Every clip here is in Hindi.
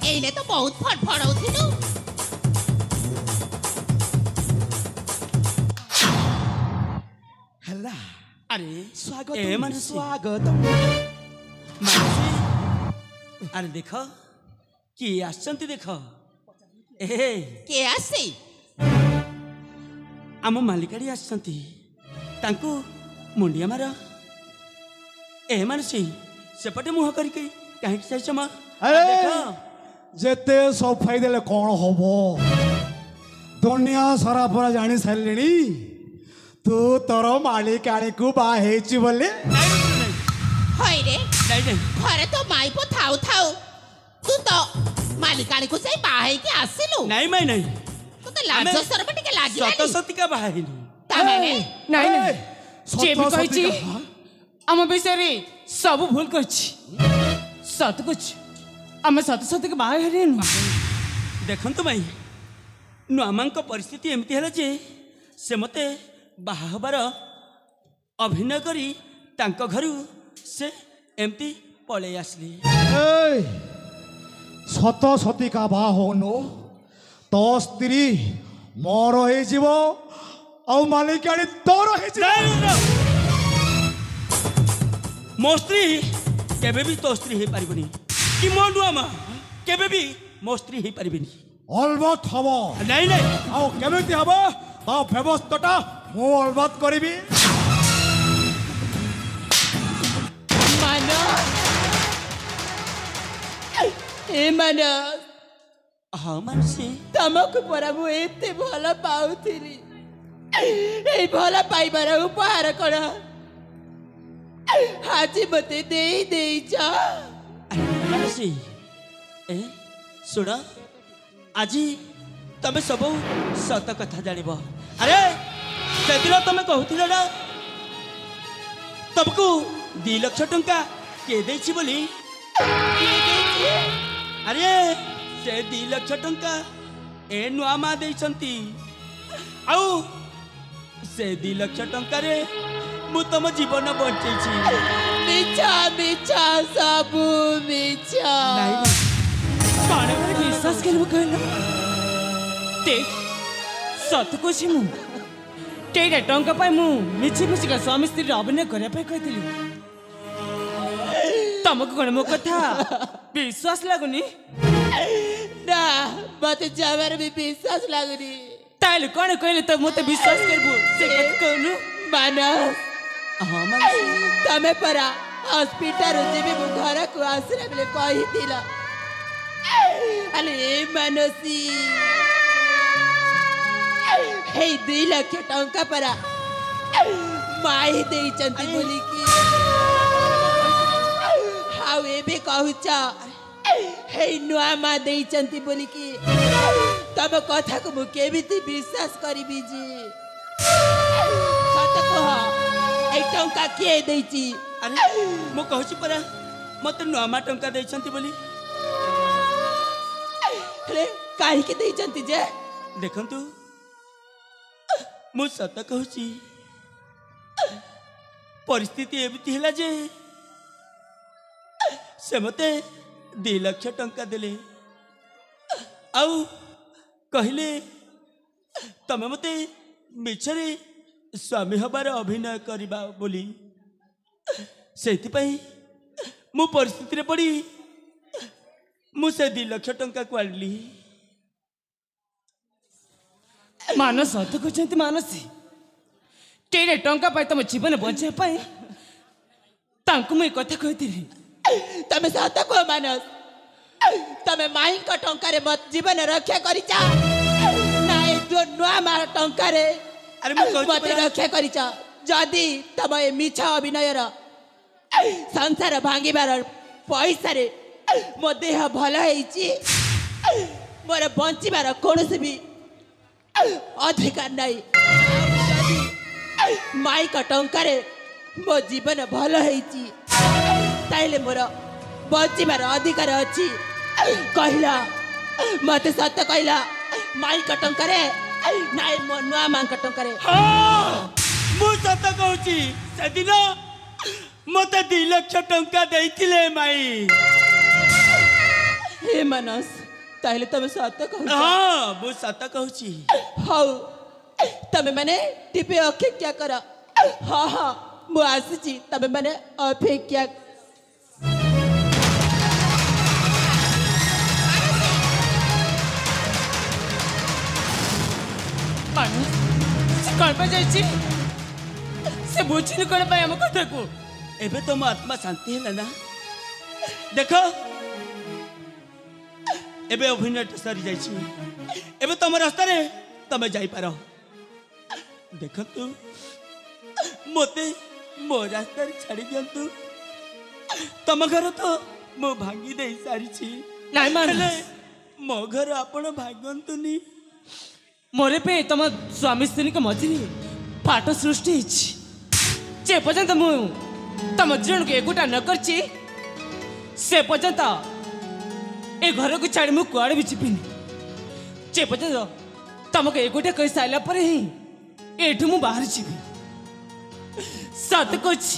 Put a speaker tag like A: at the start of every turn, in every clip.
A: एने तो बहुत फड़फड़ होथिलु।
B: हल्ला
C: अरे
B: स्वागत
C: ए मानसी
B: स्वागत
C: मानसी अरे देख कि आसचंती देख ए
A: के आसी
C: आम मालिकाड़ी आसचंती तांकू मुंडिया मार ए मानसी सेपटे मुह करके कहीं चाहिए मा
B: अरे
C: देख
B: जेते सफाई देले कौन हबो दुनिया सारा पूरा जानी सारे तू तोर मालिकाणी को बाहेची बोले
A: होय रे
C: नहीं नहीं
A: घरे तो माई पो थाउ थाउ तू तो मालिकाणी को जाई बाहे के आसिलु।
C: नहीं मैं नहीं
A: तू तो लाज शरम टिके लागी
C: सत सती का बाहिनी
A: तामाने
D: नहीं नहीं
B: सत
D: जे भी
B: सती
D: कहिची
B: का-
D: आम विषय सब भूल करछि सत कुछ आम सत सत के बाहे हरेनु
C: देखंतु भाई नुआमांक परिस्थिति एमती है जे से मते बाहा हबार अभिनय करी तांको घरु से एमती पळे आसली।
B: ए सत सती का बा होनो तो स्त्री मोर हे जीव औ मालिकाणी तोर हे जीव
C: मो स्त्री केबे भी तो स्त्री हे पारिबनी कि मो नुआमा केबे भी मो स्त्री हे पारिबनी
B: अलबत हबो
C: नहीं नहीं
B: आउ केमिति हबो ता व्यवस्थाटा मु अलबत करिबी।
D: ए मन
C: हाँ मानसी
D: तमको परा मु एते भल पाउथिली ए भल पाइबार उपहार कण आज मते देई देई जा
C: मानसी ए सुन आज तमे सब सत कथा जानिब। अरे से दिन तमे कहूथिल ना तुमको 2 लाख टंका के देछि बोली अरे से 2 लाख टंका ए नुआ मा देइछंती आउ से 2 लाख टंका रे मु तम जीवन बंचैछि।
D: मिछा मिछा सब मिछा
C: नहीं
D: कौन पर विश्वास कर कहलो देख सत को मु टेड़ा टंका पाई मु मिछि मिछि का स्वामी स्त्री अभिनय करे पाई कहतिली तमको कोन मो कथा विश्वास लागुनी ना मते जावर भी विश्वास लागुनी ताइले कोन कहले त मते विश्वास करबो से कत कहनु मानस
C: हाँ मानसी
D: तमे परा हॉस्पिटल जेबे मु घर को आसरे बले कहि दिला अरे मानसी हे 2 लाख टंका परा माई देई चंती बोली की हाउ एबे कहूच हे नुआ मा देई चंती बोली की तब कथा को मु केबिति विश्वास करिबी जी सत कह ए टंका के देइची
C: अरे मु कहूची परा मते नुआमा टंका देइछंती बोली
D: अरे काहे के देई चंती जे
C: देखंतु मु सत कहूची परिस्थिति एबती हैला जे से मते 2 लाख टंका देले आउ कहले तमे मते मिछरे स्वामी हबार अभिनय करिबा बोली सेति पई मु परिस्थिति रे पड़ी मु से 2 लाख टंका को आनली।
D: मानस सत कहते मानसी टेरे टंका पाई तुम जीवन बचाई पाई तांको मुई कथा कहतिली तमे सत कह मानस तमे माई का टंका रे मत जीवन रक्षा करिचा ना ए दो नुआ मार टंका रे
C: अरे मु कहूची
D: मत
C: परा
D: रक्षा करिचा जदी तब ए मिछा अभिनय र संसार भांगिबार पैसा रे मो देह भल हेची मोर बंचिबार कोनोसी भी अधिकार नहीं माई का टंका रे मो जीवन भल हेची ताइले मोर बंचिबार अधिकार अछि कहला मते सत्य कहला माई का टंका रे नाइ मो नुआ मां का टंका रे
C: हाँ मु सत कहूची से दिन मते 2 लाख टंका देइथिले माई
D: हे
A: ମାନସ ତାହେଲେ ତମେ ସତ କହୁଛ।
C: ହଁ ମୁଁ ସତ କହୁଛି।
A: ହଉ ତମେ ମାନେ ଟିକେ ଅପେକ୍ଷା କର। ହଁ ହଁ ମୁଁ ଆସୁଛି, ତମେ ମାନେ ଅପେକ୍ଷା।
D: ମାନସ ସେ କଣ ପାଇଁ ଯାଇଛି? ସେ ବୁଝିନି କଣ ପାଇଁ ଆମ କଥାକୁ?
C: ଏବେ ତମ ଆତ୍ମା ଶାନ୍ତି ହେଲା ନା? ଦେଖ ଏବେ ଅଭିନୟ ସରି ଯାଇଛି। ଏବେ ତମ ରାସ୍ତାରେ ତମେ ଯାଇପାର। ଦେଖନ୍ତୁ ମୋତେ ମୋ ରାସ୍ତାରେ ଛାଡ଼ି ଦିଅନ୍ତୁ। ତମ ଘର ତ ମୁଁ ଭାଙ୍ଗି ଦେଇ ସାରିଛି।
D: ନାଇଁ ମାନସ,
C: ହେଲେ ମୋ ଘର ଆପଣ ଭାଙ୍ଗନ୍ତୁନି।
D: ମୋର ପାଇଁ ତମ ସ୍ୱାମୀ ସ୍ତ୍ରୀଙ୍କ ମଝିରେ ଫାଟ ସୃଷ୍ଟି ହେଇଛି। ଯେ ପର୍ଯ୍ୟନ୍ତ ମୁଁ ତମ ଜଣକୁ ଏକୁଟା ନ କରିଛି ସେ ପର୍ଯ୍ୟନ୍ତ ଏ ଘରକୁ ଛାଡ଼ି ମୁଁ କୁଆଡ଼େ ବି ଯିବିନି। ଯେ ପର୍ଯ୍ୟନ୍ତ ତମକୁ ଏକୁଟା କହିସାରିଲା ପରେ ହିଁ ଏଠୁ ମୁଁ ବାହାରି ଯିବି। ସତ କହୁଛି,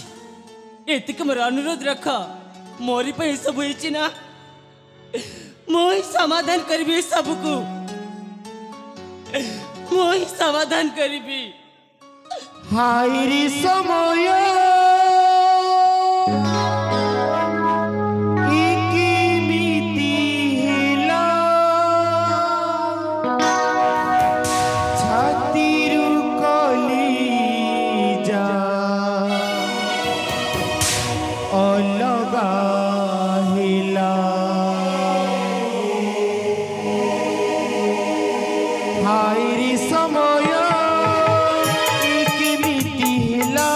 D: ଏତିକି ମୋର ଅନୁରୋଧ ରଖ। ମୋରି ପାଇଁ ଏସବୁ ହେଇଛି ନା, ମୁଁ ହିଁ ସମାଧାନ କରିବି ଏ ସବୁକୁ। ମୁଁ ହିଁ ସମାଧାନ କରିବି।
E: ହାଇରି ସମୟ କେମିତି ହେଲା ଛାତିରୁ କଲିଜା ଅଲଗା ହେଲା। ହାଇରି ସମୟ କେମିତି ହେଲା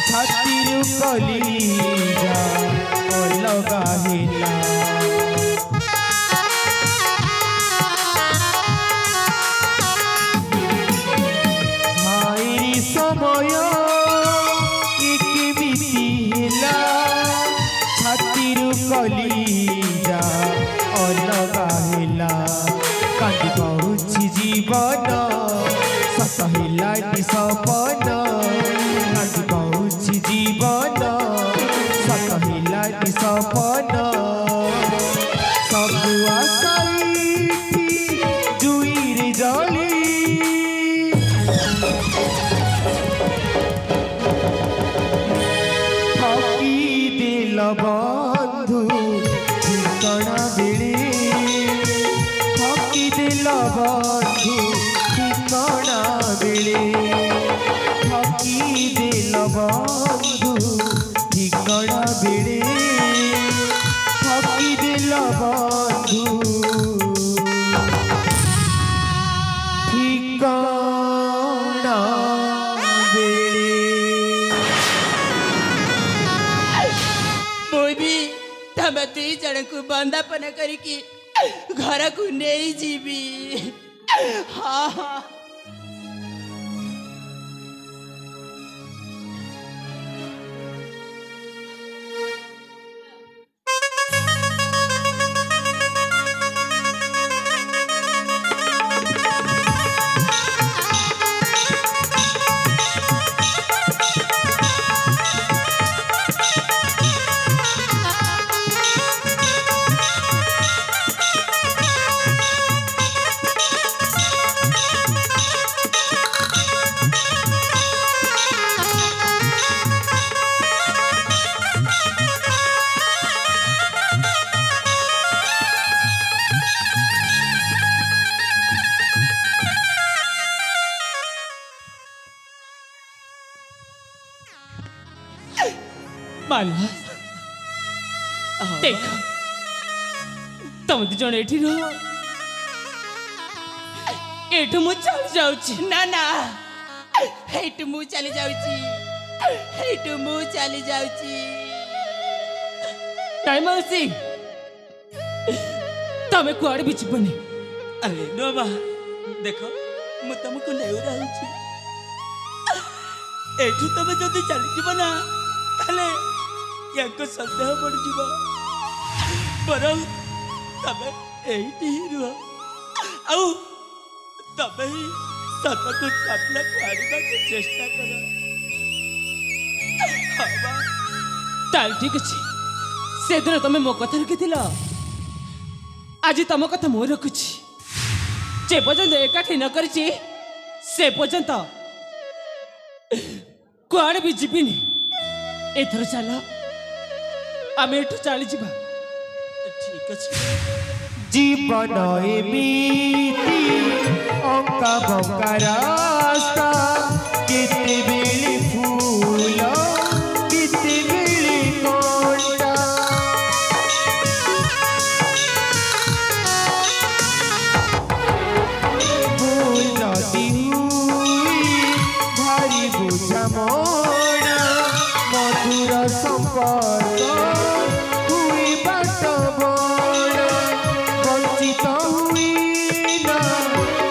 E: ଛାତିରୁ କଲିଜା ଅଲଗା ହେଲା। ହାଇରି ସମୟ କେମିତି ହେଲା ଛାତିରୁ କଲିଜା ଅଲଗା ହେଲା। କାନ୍ଦି କହୁଛି ଜୀବନ ସତ ହେଲାନି ସପନ। କାନ୍ଦି କହୁଛି ଜୀବନ ସତ ହେଲାନି ସପନ। ସବୁ ଆଶା ଏଠି ଜୁଇରେ ଜଳି ଠକି ଦେଲ ବନ୍ଧୁ ଠିକଣା ବେଳେ। ଠକି ଦେଲ ବନ୍ଧୁ ଠିକଣା ବେଳେ। ଠକି ଦେଲ ବନ୍ଧୁ ଠିକଣା ବେଳେ। ଠକି ଦେଲ ବନ୍ଧୁ ଠିକଣା ବେଳେ।
A: ମୁଁ ବି ତମେ ଦୁଇ ଜଣଙ୍କୁ ବନ୍ଦାପନ କରିକି ଘରକୁ ନେଇଯିବି। ହଁ ହଁ
D: ମାନସ ଦେଖ, ତମେ ଦି ଜଣ ଏଠି ରୁହ। ଏଠୁ ମୁଁ ଚାଲି ଯାଉଛି।
A: ନା ନା, ହେଇଠୁ ମୁଁ ଚାଲି ଯାଉଛି। ହେଇଠୁ ମୁଁ ଚାଲି ଯାଉଛି।
D: ନାଇଁ ମାଉସୀ, ତମେ କୁଆଡ଼େ ବି ଯିବନି।
C: ଆରେ ନୁଆ ମା, ଦେଖ ମୁଁ ତମକୁ ନେଉ ରହୁଛି। ଏଠୁ ତମେ ଯଦି ଚାଲିଯିବ ନା ତାହେଲେ ୟାଙ୍କ ସନ୍ଦେହ ପଡ଼ିଯିବ। ବରଂ ତମେ ଏଇଠି ହିଁ ରୁହ, ଆଉ ତମେ ହିଁ ସତକୁ ସାମ୍ନାକୁ ଆଣିବାକୁ ଚେଷ୍ଟା କର। ହଁ ବା।
D: ତାହେଲେ ଠିକ ଅଛି। ସେଦିନ ତମେ ମୋ କଥା ରଖିଥିଲ, आज तुम कथा मु रखुची जे पर्यंत एकाठी न करिछि से पर्यंत कुआड़े भी जीविनी एथर चल आम एठू चली जीवा
C: ठीक अछि
E: जीवन एमिति अंका बंका रास्ता केते बेले फूल केते बेले कंटा भूल नदी हुई भारी बुझा मोड़ा मधुर संपर्क हुई बाट बड़ा वंचित हुई ना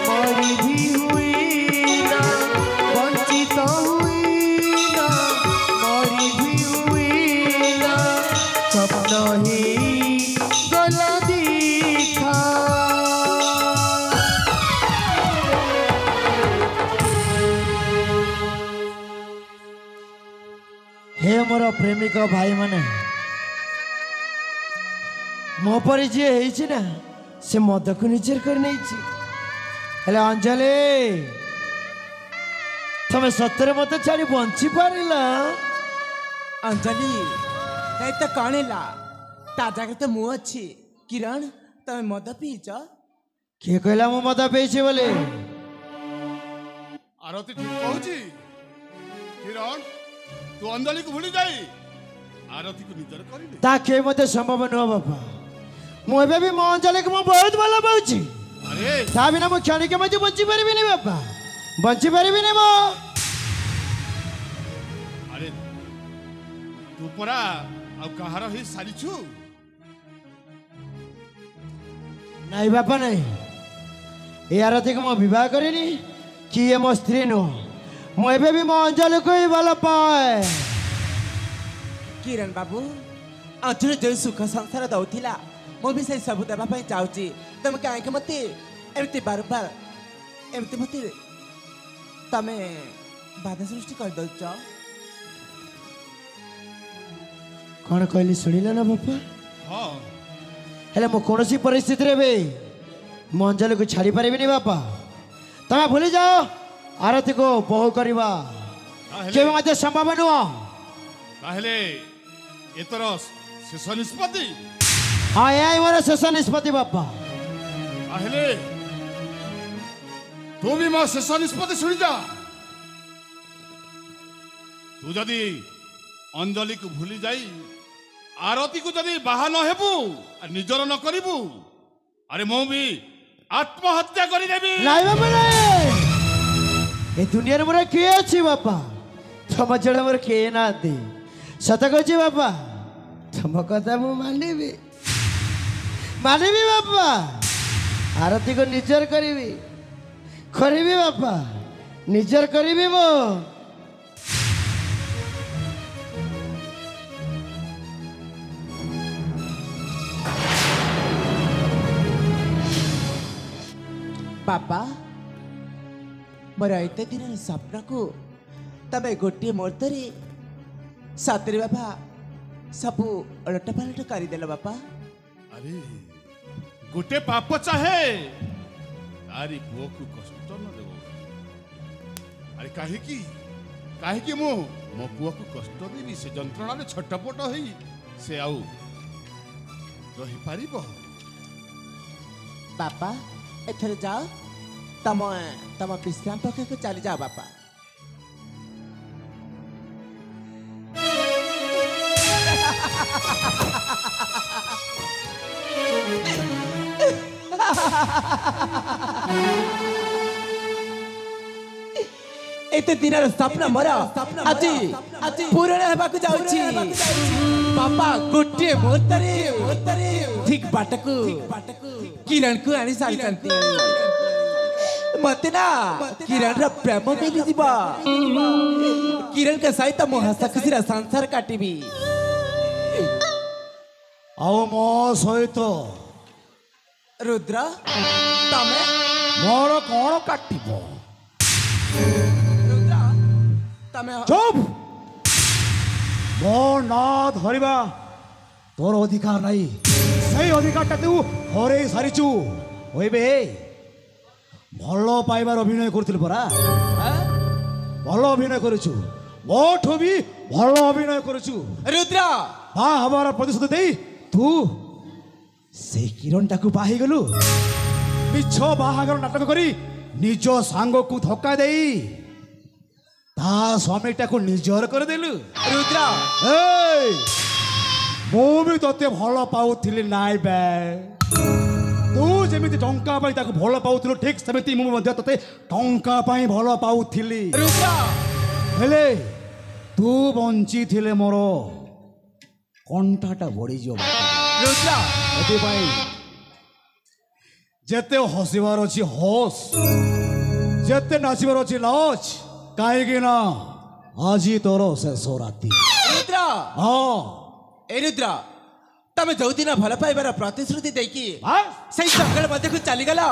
E: मरी भी हुई ना वंचित हुई ना मरी भी हुई ना स्वप्न ही गला दिखा हे मोर प्रेमिक भाई माने मो पर जी है ना से मद को निचर कर नहीं हेले अंजलि तमें सतरे मत छाड़ी बंची पारिला
F: अंजलि कहीं तो कौन ला ता जगह तो मुँह अच्छी किरण तमें मद पीच
E: किए कहला मु मद पेइछि बोले
G: आरती ठीक कहूची किरण तू अंजलि को भूली जाई आरती को निजर करिले
E: ताके मते संभव न बापा मु एबे भी मो अंजलि को मु बहुत भला पाउछि
G: अरे
E: ता बिना मु क्षणिक मते बंची परिबि नि बापा बंची परिबि नि मो
G: अरे तू परा आ कहार ही सारिछु
E: नहीं बापा नहीं ए आरती को मो विवाह करिनी कि ये मो स्त्री नो मु एबे भी मो अंजलि को ही भला पाए
F: किरण बाबू अंजलि जो सुख संसार दौथिला मु भी से सब देवा पई चाहूची तुम काहे मते एमती बार बार एमती मते तमे बाधा सृष्टि कर दउछ
E: कौन कहली सुनिला ना बापा
G: हां
E: हेले मो कौन सी परिस्थिति रे बे मो अंजलि को छाड़ी पारिबि नि बापा तमे भूली जाओ आरती को बहु करवा केबे मते संभव नुह
G: ताहले एतर शेष निष्पत्ति
E: हाँ यही मोर शेष निष्पत्ति बापा
G: ताहले तू भी मो शेष निष्पत्ति सुनि जा तू जदी अंजलि को भूली जाई आरती को जदी बाहा न हेबू आ निजर न करिबू अरे मो भी आत्महत्या करि देबी
E: नहीं बापा नहीं ए दुनिया मोर किए अच्छी बापा तुम जड़े मोर किए ना दे सत कहछि बापा तुम कथा मु मानिबी मानिबी बापा आरती को निजर करिबी करिबी बापा निजर करिबी मो
F: बाबा मोर एते दिन स्वप्न को तबे गोटे मुहूर्तरे सतरे बाबा सब उलट पलट करदेल बापा
G: अरे गोटे पाप चाहे तारी पुओ को कष्ट न देव अरे काहे कि मो पुओ को कष्ट देवी से जंत्रणा रे छटपट होई से आउ रही पारिबो
F: बापा एथरे जाओ तम विश्राम पक्ष को चली जाओ बापा एते दिनर स्वप्न मोर आज पूर्ण हेबाकु जाउची बापा गोटे मुहूर्तरे ठीक बाटकु किरण को आनी सारी मते ना किरण रा प्रेम मिली जीवा किरण के सहित मो हस खुशी संसार काटिबी
B: आओ मो सहित
F: रुद्र तमे
B: मोर कौन काटिबो
F: रुद्र तमे
B: चुप मो ना धरिबा तोर अधिकार नहीं से अधिकार तू हरे सारीचु ओबे भल पाइबार अभिनय कर परा भल अभिनय करुचु मोठू भी भल अभिनय करुचु
F: रुद्र
B: बा हमारा प्रतिशोध दे तू से किरण टाकू बाही गलु मिछ बाहागर नाटक करी निज सांग को धक्का दे ता स्वामी टाकू निजर कर देलु
F: रुद्र
B: ए मु भी तते भल पाउथिली नाइ बे तू जेमिति टंका पाई ताकू भल पाउथिलु ठीक सेमिति मु मध्ये तते टंका पाई भल पाउथिली
F: रुद्र
B: हेले तू बंची थिले मोर कंठाटा बड़ी जो
F: रुद्र
B: एथिपाई जेते हसिबार अछि हस जेते नाचिबार अछि नाच काहेकि ना आजी तोर शेष राति
F: रुद्र
B: हाँ
F: ए रुद्र तमे जो दिन भल पाइबार प्रतिश्रुति देकी
B: हाँ?
F: से जंगल मध्य को चली गला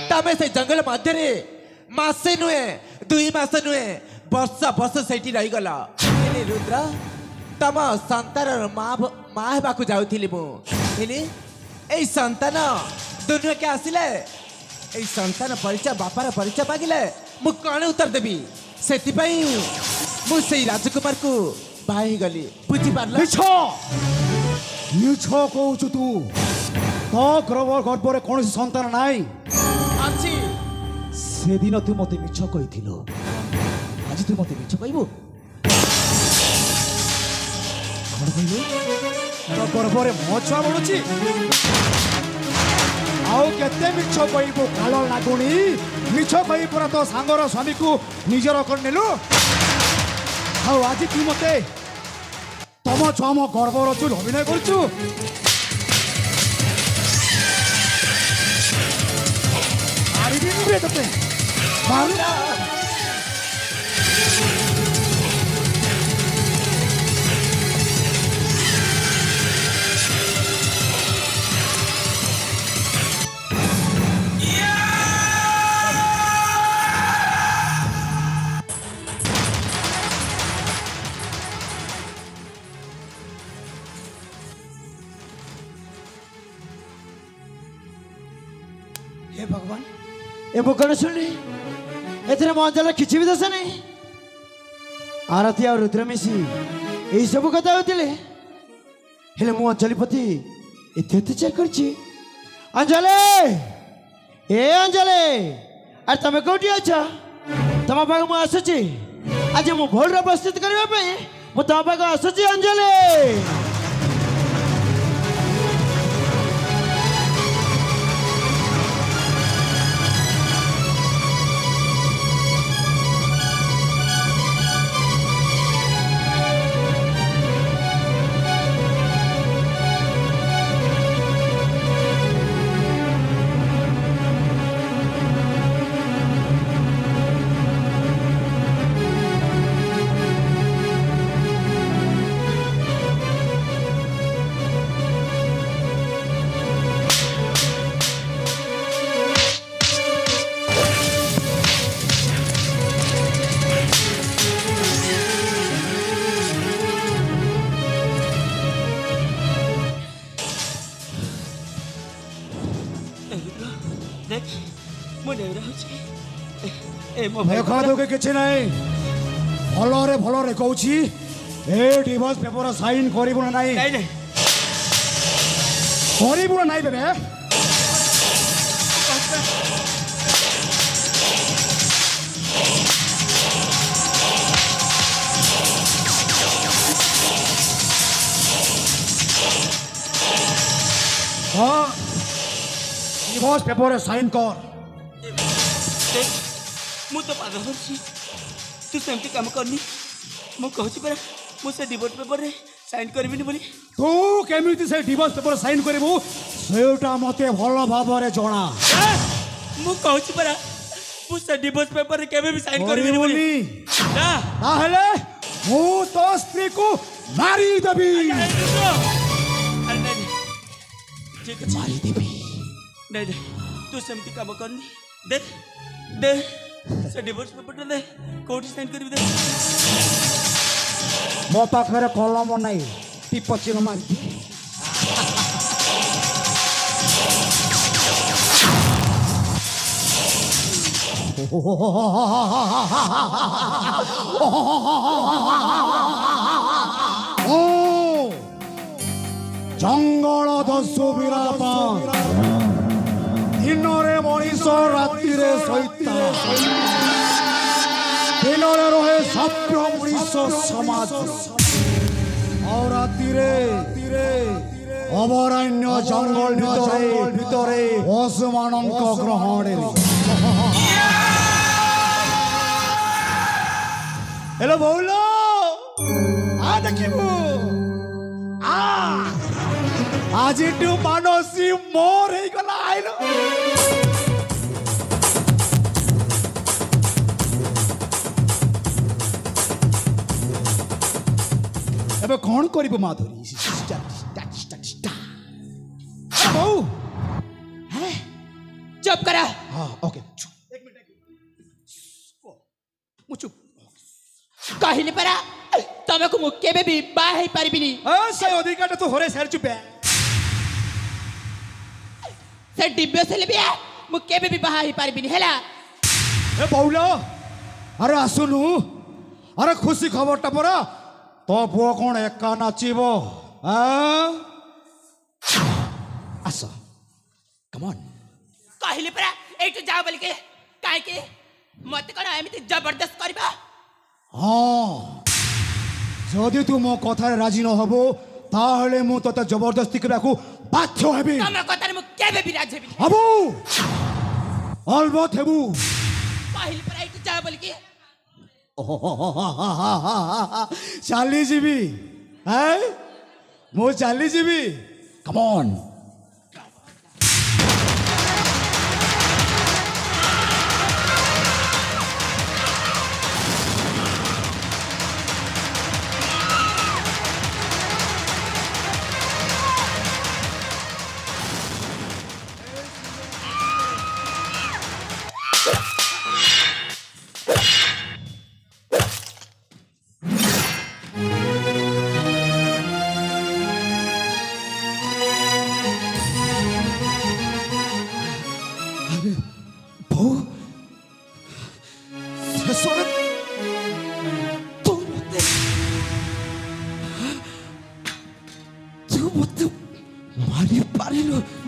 F: तमे से जंगल मध्य रे मासे नुए 2 मास नुए वर्ष वर्ष सेठी रही गला हेले रुद्र तम संतान माँ हेबा को जाउथिली मु हेले ए संतान दुनिया के आसिले ए संतान परिचय बापार परिचय मागिले मु कण उत्तर देबी सेति पई मु सेई राजकुमार को बाही गली बुझी पारला
B: मिछ कहूचु तू तो गर्भरे कौन संतान नाई
F: अछि
B: से दिन तू मते मिछ कहिथिलो आज तू मते मिछ कहबो गर्भरे मो छुआ बड़ुची आउ केते मिछ कहबो काल लागुनी मिछ कहि पुरा तो सांगर स्वामी को निजर कर नेलु आउ आज तू मते तम छुआ मो गर्भर चुल अभिनय करचु मारिदिनु रे तते मारु
E: हे भगवान ए मुकण सुनी एथरे मंजल किछि भी दस नहीं आरती और रुद्र मिसी एई सब कथा होतिले हेले मु अंजलिपति एते एते चेक करछि अंजलि ए अंजलि अरे तमे कोठी अछ तम पाग मु आसुछि आज मु भोल रे प्रस्तुत करबा पे मु तम पाग आसुछि अंजलि
C: देख मु नेउरा होछि ए मो
B: देखा तो के किछि नहीं भलो रे कहूछि ए डिवोर्स पेपर साइन करिबो ना नहीं
C: नहीं नहीं
B: करिबो ना नहीं बेबे हाँ डिवोर्स पेपर साइन कर
C: देख मु तो पागल होछि तू सेमती काम करनी मु कहछि परा मु से डिवोर्स पेपर रे साइन करबिनी बोली
B: तू केमिति से डिवोर्स पेपर साइन करिबो सेटा मते भलो भाबरे जणा
C: मु कहछि परा मु से डिवोर्स पेपर रे केबे भी साइन करबिनी बोली ना
B: ताहले मु तो स्त्री को मारी देबी
C: अरे नहीं ठीक अछि
B: मारी देबी
C: नहीं नहीं तू सेमती काम करनी दे दे से डिवोर्स पेपर दे कोठी साइन करबी दे
B: मो पाखरे कलम नहीं টিপ চির মারি জঙ্গল দস্যু বিরাপ দিନରେ মଣିষ রাত্রিরে সৈতা দিନରେ রহে সভ্য মଣିষ সমাজ ଆଉ ରାତିରେ ଅଭୟାରଣ୍ୟ ଜଙ୍ଗଲ ଭିତରେ ପଶୁମାନଙ୍କ ଗ୍ରହଣରେ ହେଲୋ ବଉଲ ଆ ଦେଖିବୁ ଆଜିଠୁ ମାନସୀ ମୋର ହେଇଗଲା ଆଇଲ ଏବେ କ'ଣ କରିବୁ ମାଧୁରୀ ବୋଉ
A: ଚୁପ୍ କର
B: ହଁ ଓକେ ମୁଁ ଚୁପ୍
A: କହିଲି ପରା ତମକୁ ମୁଁ କେବେ ବି ବାହା ହେଇପାରିବିନି
B: ସେ ଅଧିକାରଟା ତୁ ହରେଇ ସାରିଛୁ ବେ
A: ସେ ଦିବ୍ୟ ଥିଲେ ବି ମୁଁ କେବେ ବି ବାହା ହେଇପାରିବିନି ହେଲା
B: ଏ ବଉଲ ଆରେ ଆସୁନୁ ଆରେ ଖୁସି ଖବରଟା ପରା तो पुओ कौन एका नाचिब आस कमन
A: कहली परा एठु जाओ बोल के काहे के मते कोन एमिति जबरदस्त करबा
B: हाँ जदि तू मो कथारे राजी न हबो ताहले मु तते जबरदस्ती करबाकू बाध्य हेबी
A: तम कथारे मु केबे भी राजी हेबी
B: हबो अलबत हेबू
A: कहली परा एठु जाओ बोल के
B: चाली जीवी मु चाली जीवी कमॉन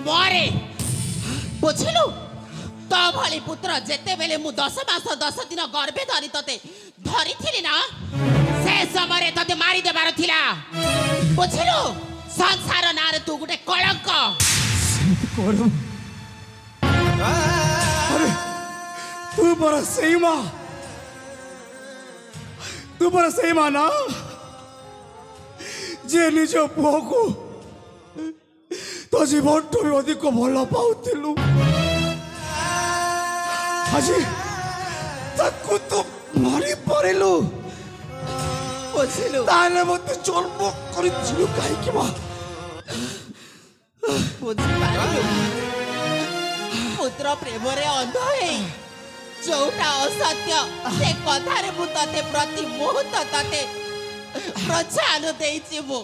A: मरे बुझिलु तो भली पुत्र जेते बेले मु 10 मास 10 दिन गर्भे धरी तते धरी थिली ना से समय तते मारी देबार थिला बुझिलु संसार नारे तू गुटे कलंक
B: अरे तू बड़ा सही माँ तू बड़ा सही माँ ना जे निज पुओ को तो जीवन तो भी अधिक भल पाउथिलु আজি ताकू तो मारी परिलु
A: बुझिलु
B: ताले मते जन्म करिथिलु काहे कि बा
A: बुझि पारिलु पुत्र प्रेम रे अंध है जोटा असत्य से कथारे मु तते प्रति मुहूर्त तते प्रोत्साहन देइछि मु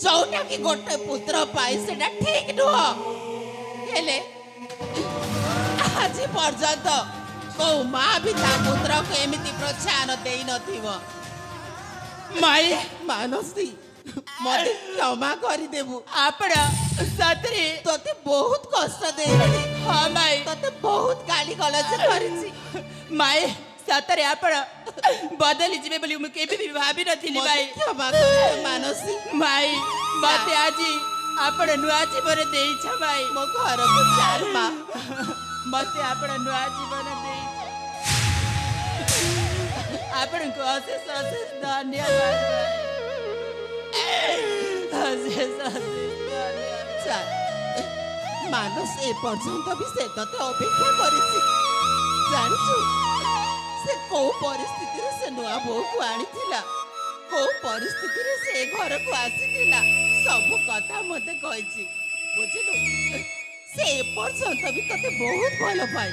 A: जोटा कि गोटे पुत्र पाई सेटा ठीक नुह हेले आज पर्यंत को माँ भी ता पुत्र को एमिति प्रोत्साहन देई नथिबो माई मानसी मते क्षमा करी देबु आपण सतरे तते बहुत कष्ट देई हां माई तते बहुत गाली गलज करिछि माई सतरे आपण बदली जिबे बोली मु केबे भी भाबी नथिली माई क्षमा कर मानसी माई मते आजी आपण नुआ जीवन देई छ माई मो घर को चार मा मते आपण नुआ जीवन देई आपण को अशेष अशेष धन्यवाद अशेष अशेष धन्यवाद मानस ए पर्यंत भी से तते अपेक्षा करिछि जानिछु से को परिस्थिति रे से नुआ बो को आनी थिला को परिस्थिति रे से घर को आसी थिला सब कथा मते कहिछि बुझिलु से पर्यंत भी तते बहुत भलो पाई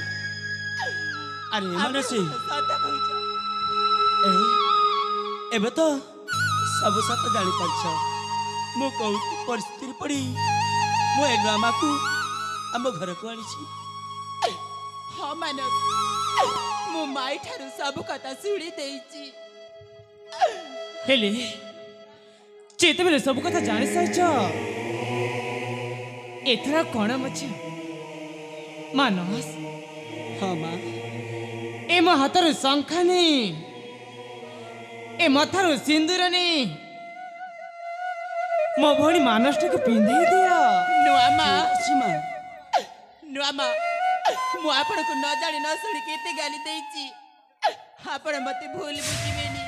C: अरे मानसी
A: सत कहिछ
C: एबे तो सब सत जानी पाछ ମୁଁ କଉ ପରିସ୍ଥିତିରେ ପଡ଼ି ମୁଁ ଏ ନୂଆ ମାକୁ ଆମ ଘରକୁ ଆଣିଛି।
A: ହଁ ମାନସ, ମୁଁ ମାଇ ଠାରୁ ସବୁ କଥା ଶୁଣି ଦେଇଛି।
D: ହେଲେ ଯେତେବେଳେ ସବୁ କଥା ଜାଣି ସାରିଛ ଏଥର କ'ଣ ମଛ ମାନସ?
C: ହଁ ମା,
D: ଏ ମୋ ହାତରୁ ଶଙ୍ଖା ନେଇ ଏ ମଥାରୁ ସିନ୍ଦୁର ନେଇ ମୋ ଭଉଣୀ ମାନସଟାକୁ ପିନ୍ଧେଇ ଦିଅ।
A: ନୂଆ ମା,
C: ଅଛି ମା।
A: ନୂଆ ମା, ମୁଁ ଆପଣଙ୍କୁ ନ ଜାଣି ନ ଶୁଣି କେତେ ଗାଲି ଦେଇଛି, ଆପଣ ମତେ ଭୁଲ ବୁଝିବେନି।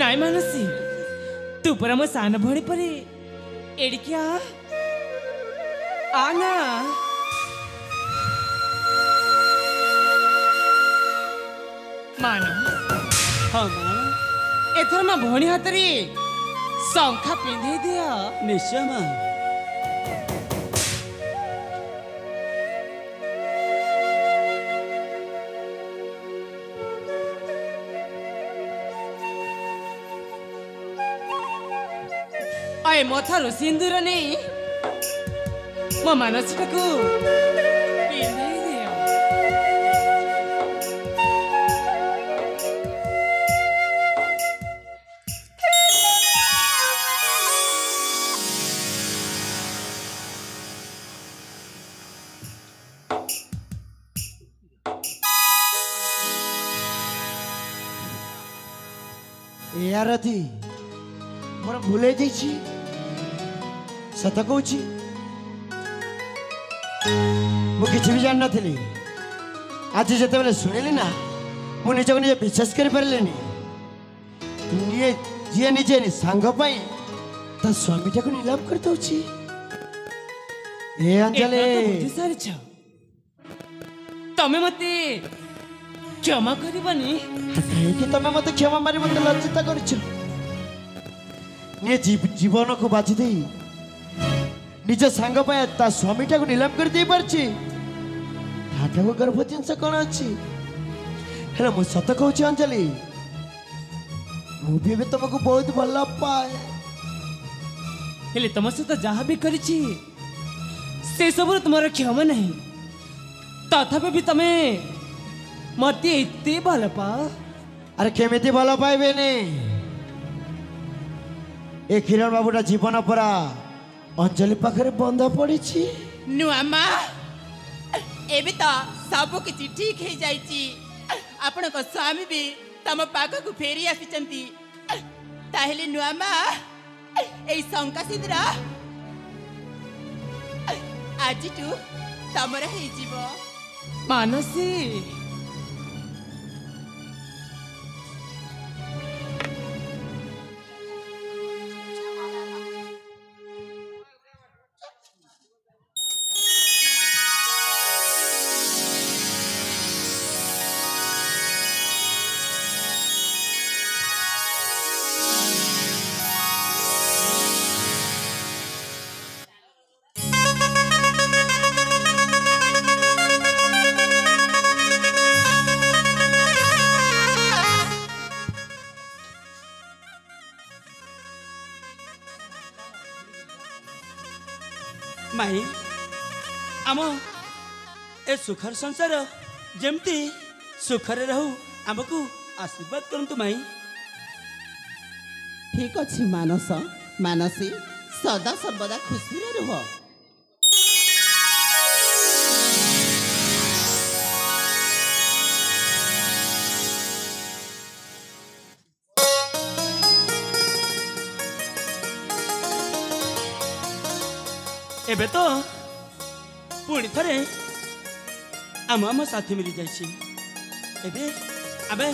D: ନାଇଁ ମାନସୀ, ତୁ ପରା ମୋ ସାନ ଭଉଣୀ ପରି ଏଡ଼ିକି ଆ ନା। ମାନସ,
C: ହଁ ମା,
D: ଏଥର ମୋ ଭଉଣୀ ହାତରେ ଶଙ୍ଖା ପିନ୍ଧେଇ ଦିଅ।
C: ନିଶ୍ଚୟ ମା।
D: ଏ ମଥାରୁ ସିନ୍ଦୁର ନେଇ ମୋ ମାନସଟାକୁ ପିନ୍ଧେଇ ଦିଅ।
E: ଏ ଆରତି ମୋର ଭୁଲ ହେଇଯାଇଛି, ସତ କହୁଛି। ମୁଁ କିଛି ବି ଜାଣିନଥିଲି, ଆଜି ଯେତେବେଳେ ଶୁଣିଲି ନା ମୁଁ ନିଜକୁ ନିଜେ ବିଶ୍ୱାସ କରିପାରିଲିନି। ଯିଏ ନିଜେ ସାଙ୍ଗ ପାଇଁ ତା ସ୍ୱାମୀଟାକୁ ନିଲାମ କରିଦେଉଛି। ଏ ଅଞ୍ଜଳି,
D: ବୁଝି ସାରିଛ, ତମେ ମତେ କ୍ଷମା କରିବନି?
E: କାହିଁକି ତମେ ମତେ କ୍ଷମା ମାରି ମତେ ଲଜ୍ଜିତ କରିଛ? ଜୀବନକୁ ବାଜି ଦେଇ ନିଜ ସାଙ୍ଗ ପାଇଁ ତା ସ୍ୱାମୀଟାକୁ ନିଲାମ କରି ଦେଇ ପାରୁଛି, ତାଠାକୁ ଗର୍ବ ଜିନିଷ କ'ଣ ଅଛି? ହେଲେ ମୁଁ ସତ କହୁଛି ଅଞ୍ଜଳି, ମୁଁ ବି ଏବେ ତମକୁ ବହୁତ ଭଲ ପାଏ।
D: ହେଲେ ତମ ସହିତ ଯାହା ବି କରିଛି ସେ ସବୁର ତୁମର କ୍ଷମା ନାହିଁ, ତଥାପି ବି ତମେ ମତେ ଏତେ ଭଲ ପାଅ?
E: ଆରେ କେମିତି ଭଲ ପାଇବେନି? ଏ କିରଣ ବାବୁଟା ଜୀବନ ପରା ଅଞ୍ଜଳି ପାଖରେ ବନ୍ଧା ପଡ଼ିଛି।
A: ନୂଆ ମା, ଏବେ ତ ସବୁ କିଛି ଠିକ ହେଇଯାଇଛି। ଆପଣଙ୍କ ସ୍ୱାମୀ ବି ତମ ପାଖକୁ ଫେରି ଆସିଛନ୍ତି। ତାହେଲେ ନୂଆ ମା, ଏଇ ଶଙ୍ଖା ସିନ୍ଦୁର ଆଜିଠୁ ତମର ହେଇଯିବ।
D: ମାନସୀ,
C: ମାଇ, ଆମ ଏ ସୁଖର ସଂସାର ଯେମିତି ସୁଖରେ ରହୁ, ଆମକୁ ଆଶୀର୍ବାଦ କରନ୍ତୁ ମାଇ।
A: ଠିକ ଅଛି ମାନସ, ମାନସୀ, ସଦା ସର୍ବଦା ଖୁସିରେ ରୁହ।
C: ଏବେ ତ ପୁଣି ଥରେ ଆମ ସାଥୀ ମିଳି ଯାଇଛି। ଏବେ ଆମେ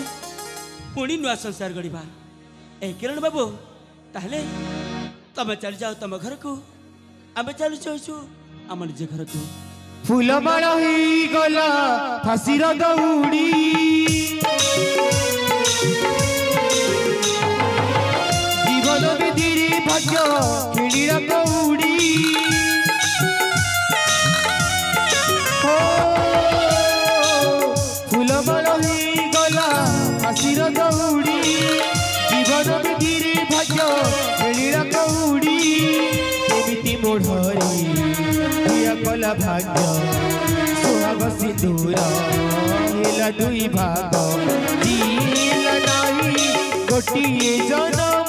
C: ପୁଣି ନୂଆ ସଂସାର ଗଢ଼ିବା। ଏ କିରଣ ବାବୁ, ତାହେଲେ ତମେ ଚାଲି ଯାଅ ତମ ଘରକୁ, ଆମେ ଚାଲି ଯାଉଛୁ ଆମ ନିଜ ଘରକୁ।
B: ଫୁଲମାଳ ହେଇଗଲା ଫାଶୀର ଦଉଡ଼ି, ଜୀବନ ବିଧିରେ ଭାଗ୍ୟ କିଣିର କଉଡ଼ି। ଫୁଲମାଳ ହେଇଗଲା ଫାଶୀର ଦଉଡ଼ି, ଜୀବନ ବିଧିରେ ଭାଗ୍ୟ କିଣିର କଉଡ଼ି।
H: गला भाग्य सुहाग सिंदूर हिला दुई भाग दिल नहीं गोटिए जन्म